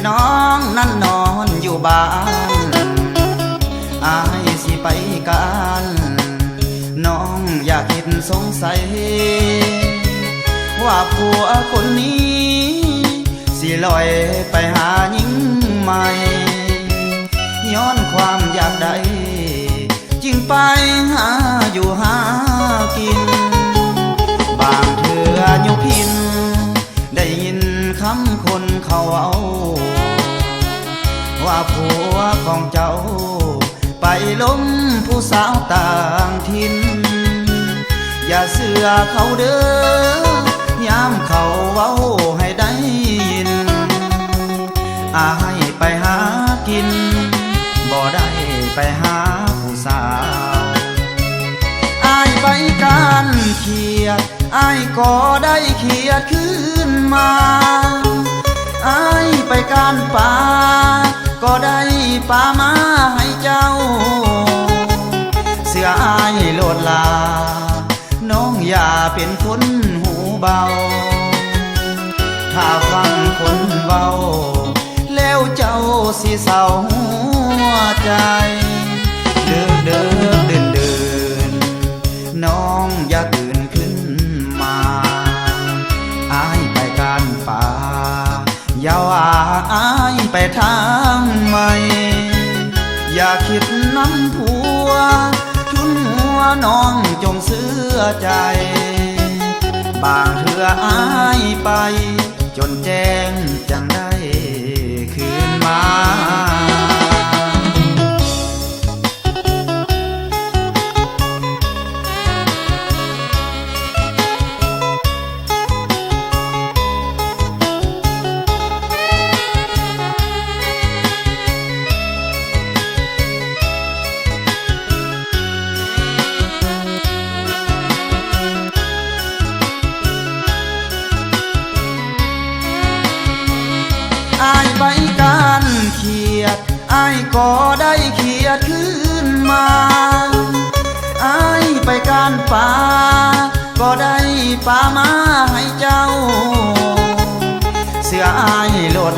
น้องนั่นนอนอยู่บ้านอายสิไปกันน้องอยากเห็นสงสัยว่าผัวคนนี้สิลอยไปหาหญิงใหม่ย้อนความอยากได้จึงไปหาอยู่หากินบางเถื่อยุพินได้ยินคำคนเขาเอาว่าผัวของเจ้าไปล้มผู้สาวต่างถิ่นอย่าเสือเขาเด้อยามเขาเว้าให้ได้ยินอายไปหากินบ่ได้ไปหาผู้สาวอายไปการเขียดอายก็ได้เขียดขึ้นมาอายไปการป่าก็ได้ป่ามาให้เจ้าเสืออายโลดลาน้องอย่าเป็นคนหูเบาถ้าฟังคนเบาแล้วเจ้าสิเศร้าหัวใจเดินเดินเดินเดินน้องอย่าตื่นขึ้นมาอายไปการป่าอย่าว่าอายไปทางใหม่อย่าคิดน้ำผัวทุนหัวน้องจงเสื้อใจบางเถื่ออายไปจนแจ้งจังได้คืนมาอายไปการเขียดอายก็ได้เขียดขึ้นมาอายไปการป่าก็ได้ป่ามาให้เจ้าเสืออายโลด